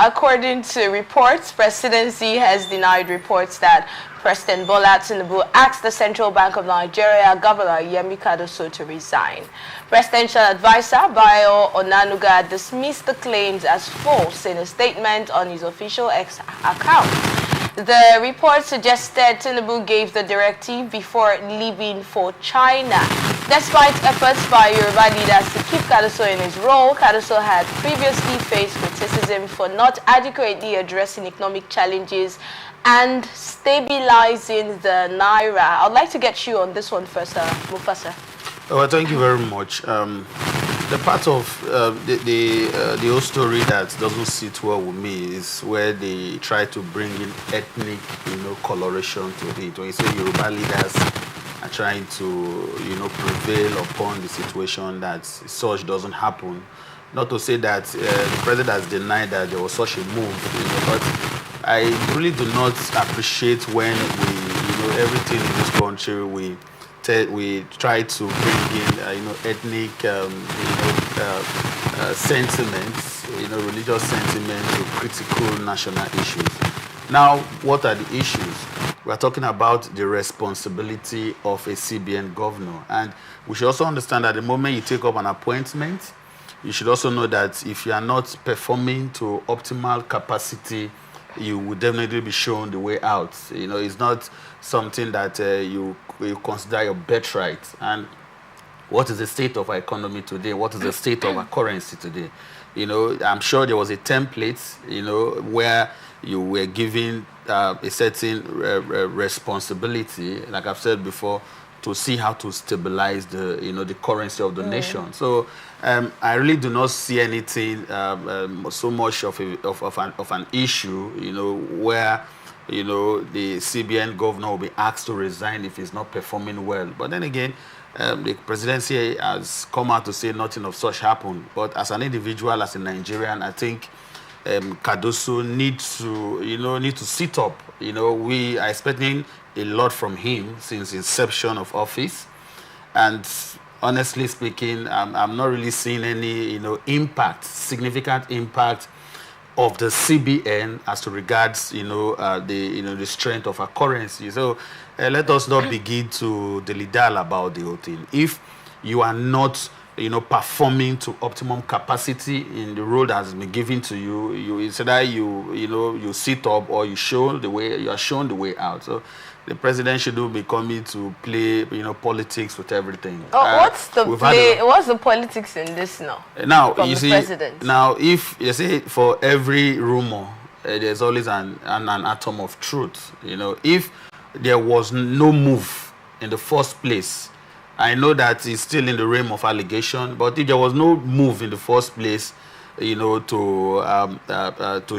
according to reports, Presidency has denied reports that President Bola Tinubu asked the Central Bank of Nigeria Governor Yemi Cardoso to resign. Presidential advisor Bayo Onanuga dismissed the claims as false in a statement on his official X account. The report suggested Tinubu gave the directive before leaving for China. Despite efforts by Yoruba leaders to keep Cardoso in his role, Cardoso had previously faced criticism for not adequately addressing economic challenges and stabilizing the Naira. I'd like to get you on this one first, Mufasa. Well, thank you very much. The part of the whole story that doesn't sit well with me is where they try to bring in ethnic, coloration to it. When you say Yoruba leaders are trying to, prevail upon the situation that such doesn't happen. Not to say that the president has denied that there was such a move, but I really do not appreciate when we, everything in this country we try to bring in, ethnic, sentiments, religious sentiments to critical national issues. Now, what are the issues? We are talking about the responsibility of a CBN governor, and we should also understand that the moment you take up an appointment, you should also know that if you are not performing to optimal capacity, you will definitely be shown the way out. It's not something that you consider your birthright. And what is the state of our economy today? What is the state of our currency today? I'm sure there was a template, where you were given a certain responsibility, like I've said before, to see how to stabilize the, the currency of the nation. So I really do not see anything so much of an issue, where, the CBN governor will be asked to resign if he's not performing well. But then again, the presidency has come out to say nothing of such happened. But as an individual, as a Nigerian, I think Cardoso needs to sit up. We are expecting a lot from him since inception of office, and honestly speaking, I'm not really seeing any significant impact of the CBN as to regards the strength of our currency. So let us not begin to dilly-dally about the whole thing. If you are not performing to optimum capacity in the role that has been given to you, it's either you sit up or you are shown the way out. So the president shouldn't be coming to play politics with everything. What's the politics in this now? Now from you the see, president? now if you see, for every rumor there's always an atom of truth. If there was no move in the first place, I know that it's still in the realm of allegation, but if there was no move in the first place, to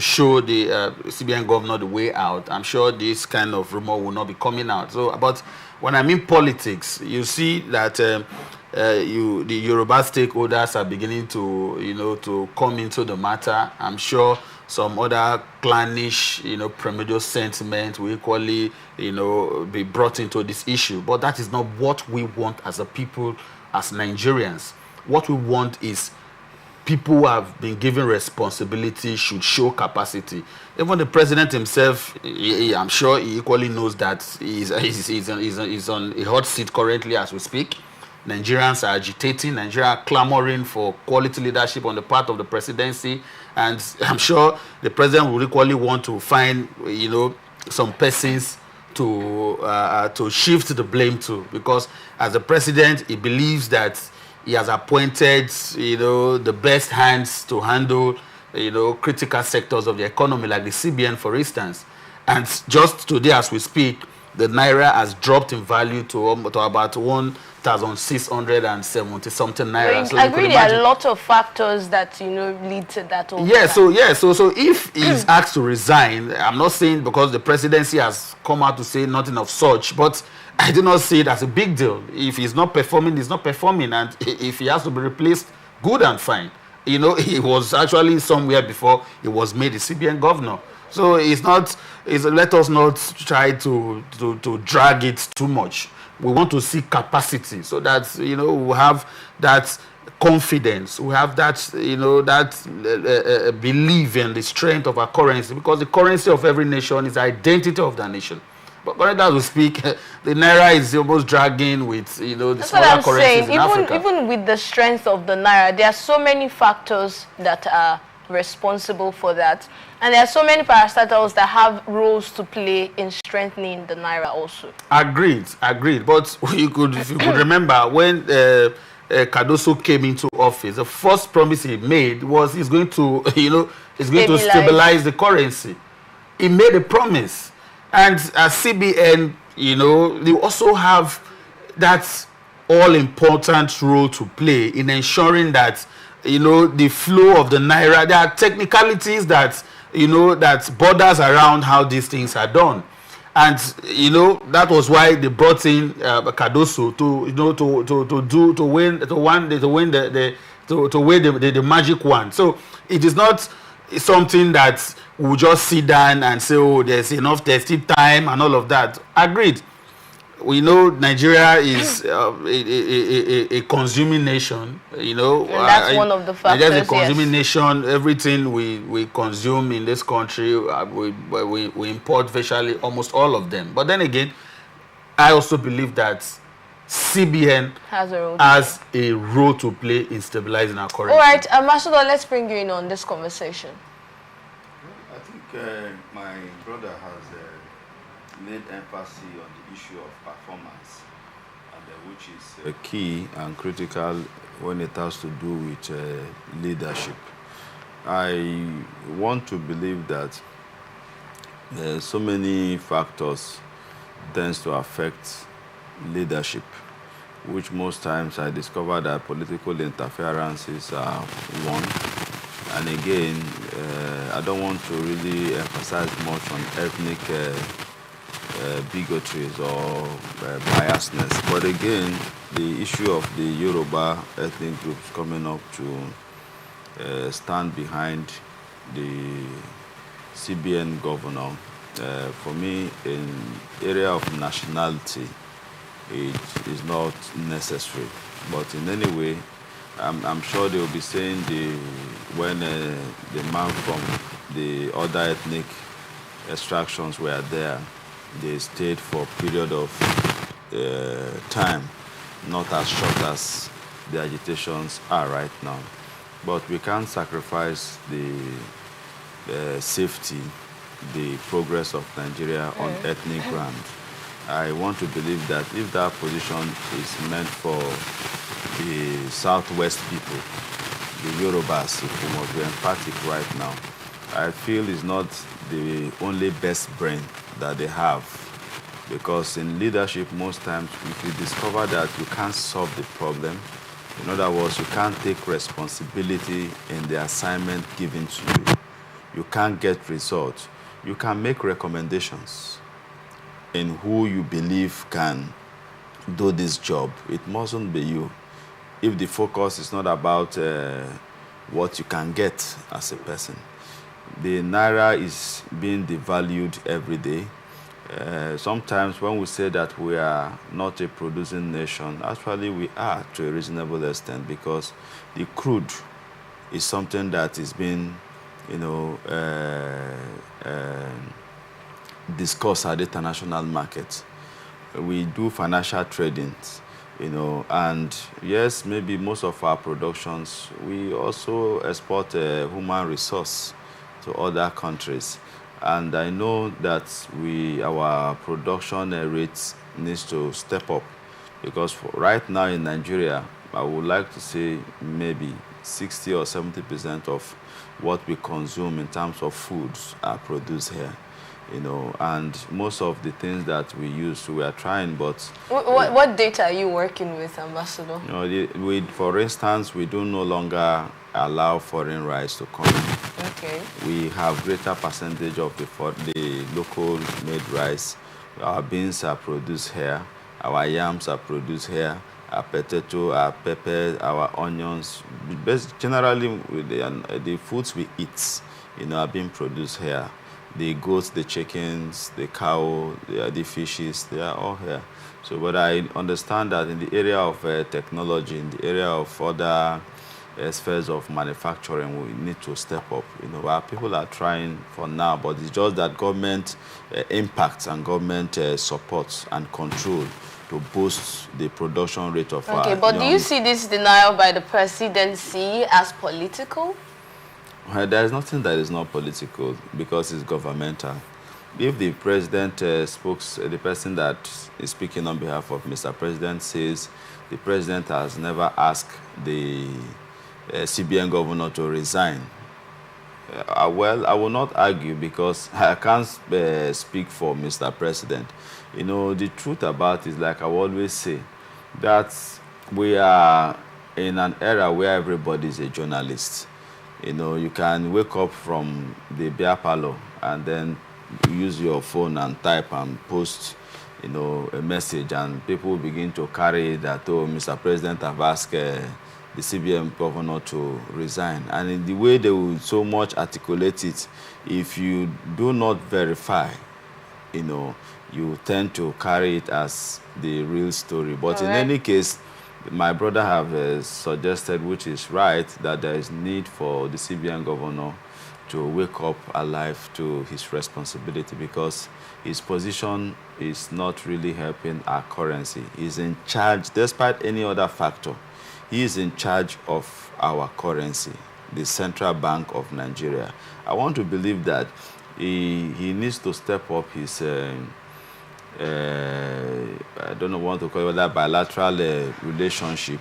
show the CBN governor the way out, I'm sure this kind of rumor will not be coming out. So, but when I mean politics, you see that the Yoruba stakeholders are beginning to, to come into the matter. I'm sure some other clannish, premedial sentiment will equally, be brought into this issue. But that is not what we want as a people, as Nigerians. What we want is people who have been given responsibility should show capacity. Even the president himself, I'm sure he equally knows that he's on a hot seat currently as we speak. Nigerians are agitating, Nigeria are clamoring for quality leadership on the part of the presidency, and I'm sure the president would equally want to find, some persons to shift the blame to, because as the president, he believes that he has appointed, the best hands to handle, critical sectors of the economy, like the CBN, for instance. And just today, as we speak, the Naira has dropped in value to about 1,670 something Naira. So I agree there are a lot of factors that, lead to that. So if he's asked to resign, I'm not saying because the presidency has come out to say nothing of such, but I do not see it as a big deal. If he's not performing, he's not performing. And if he has to be replaced, good and fine. He was actually somewhere before he was made the CBN governor. So let us not try to drag it too much. We want to see capacity so that, we'll have that confidence, we have that, belief in the strength of our currency, because the currency of every nation is the identity of the nation. But currently, as we speak, the naira is almost dragging with, the That's smaller currencies in Africa. Even with the strength of the naira, there are so many factors that are responsible for that. And there are so many parastatals that have roles to play in strengthening the naira also. Agreed. But if you could remember, when Cardoso came into office, the first promise he made was he's going to, stabilize the currency. He made a promise. And as CBN, they also have that all-important role to play in ensuring that, the flow of the naira. There are technicalities that, that borders around how these things are done. And, that was why they brought in Cardoso to win the magic wand. So it is not something that we'll just sit down and say, oh, there's enough testing time and all of that. Agreed. We know Nigeria is a consuming nation, And that's one of the factors. Nigeria is a consuming nation. Everything we consume in this country, we import virtually almost all of them. But then again, I also believe that CBN has a role to play in stabilizing our currency. All right, Ambassador, let's bring you in on this conversation. I think my brother has made emphasis on the issue of performance, and which is key and critical when it has to do with leadership. I want to believe that so many factors tend to affect leadership, which most times I discover that political interferences are one. And again, I don't want to really emphasize much on ethnic bigotries or biasness. But again, the issue of the Yoruba ethnic groups coming up to stand behind the CBN governor, for me, in area of nationality, it is not necessary. But in any way, I'm sure they will be saying when the man from the other ethnic extractions were there, they stayed for a period of time, not as short as the agitations are right now. But we can't sacrifice the safety, the progress of Nigeria on ethnic ground. I want to believe that if that position is meant for the Southwest people, the Yorubas, if we must be emphatic right now, I feel is not the only best brain that they have. Because in leadership, most times, if you discover that you can't solve the problem, in other words, you can't take responsibility in the assignment given to you, you can't get results, you can make recommendations in who you believe can do this job. It mustn't be you. If the focus is not about what you can get as a person. The naira is being devalued every day. Sometimes when we say that we are not a producing nation, actually we are to a reasonable extent, because the crude is something that is being, discussed at the international market. We do financial trading, and yes, maybe most of our productions, we also export human resource to other countries. And I know that our production rates needs to step up, because right now in Nigeria, I would like to say maybe 60 or 70% of what we consume in terms of foods are produced here. And most of the things that we use, we are trying, but... What data are you working with, Ambassador? For instance, we do no longer allow foreign rice to come in. Okay. We have greater percentage of the local made rice. Our beans are produced here. Our yams are produced here. Our potato, our pepper, our onions. Generally, the foods we eat, are being produced here. The goats, the chickens, the cow, the fishes, they are all here. So, but I understand that in the area of technology, in the area of other spheres of manufacturing, we need to step up. Our people are trying for now, but it's just that government impacts and government supports and control to boost the production rate of our Okay, but do you see this denial by the presidency as political? There is nothing that is not political because it's governmental. If the president the person that is speaking on behalf of Mr. President says the president has never asked the CBN governor to resign, well, I will not argue because I can't speak for Mr. President. The truth about it is, like I always say, that we are in an era where everybody is a journalist. You can wake up from the beer parlor and then use your phone and type and post, a message, and people begin to carry that, oh, Mr. President have asked the CBN governor to resign. And in the way they will so much articulate it, if you do not verify, you tend to carry it as the real story. But in any case, my brother have suggested, which is right, that there is need for the CBN governor to wake up alive to his responsibility, because his position is not really helping our currency. He's in charge, despite any other factor. He is in charge of our currency, the Central Bank of Nigeria. I want to believe that he needs to step up his I don't know what to call it, that bilateral relationship.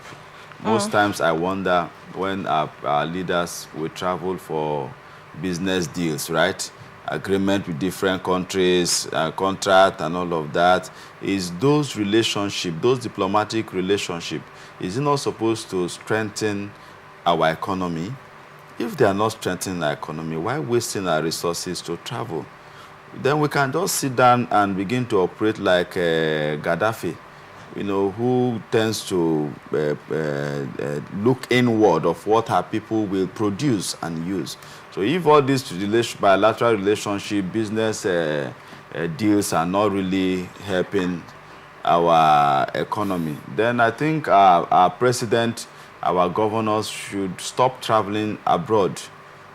Most times I wonder when our leaders will travel for business deals, right? Agreement with different countries, contract and all of that. Is those relationships, those diplomatic relationships, is it not supposed to strengthen our economy? If they are not strengthening our economy, why wasting our resources to travel? Then we can just sit down and begin to operate like Gaddafi, who tends to look inward of what our people will produce and use. So if all these bilateral relationship, business deals are not really helping our economy, then I think our president, our governors should stop traveling abroad,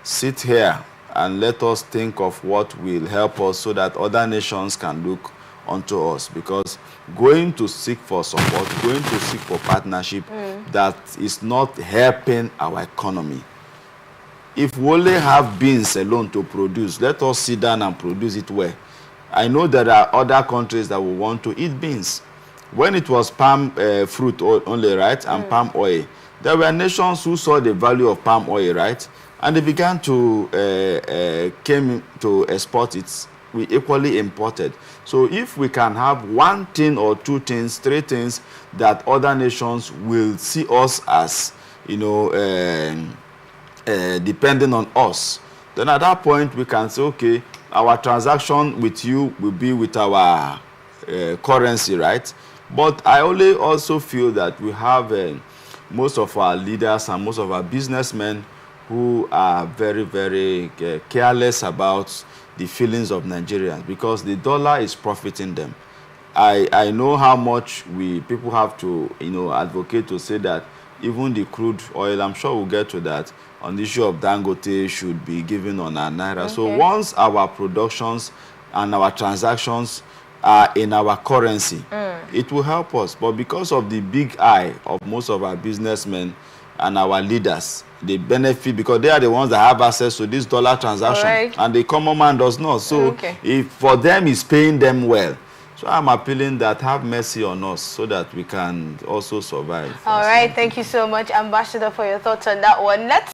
sit here, and let us think of what will help us so that other nations can look unto us. Because going to seek for support, going to seek for partnership, that is not helping our economy. If we only have beans alone to produce, let us sit down and produce it well. I know there are other countries that will want to eat beans. When it was palm fruit only, right, and palm oil, there were nations who saw the value of palm oil, right? And they began to came to export it. We equally imported. So if we can have one thing or two things, three things that other nations will see us as, depending on us, then at that point we can say, okay, our transaction with you will be with our currency, right? But I only also feel that we have most of our leaders and most of our businessmen who are very, very careless about the feelings of Nigerians, because the dollar is profiting them. I know how much people have to advocate to say that even the crude oil, I'm sure we'll get to that, on the issue of Dangote should be given on our naira. Okay. So once our productions and our transactions are in our currency, it will help us. But because of the big eye of most of our businessmen and our leaders, they benefit because they are the ones that have access to this dollar transaction, and the common man does not. So if for them it's paying them well. So I'm appealing that have mercy on us so that we can also survive. All right, thank you so much, Ambassador, for your thoughts on that one. Let's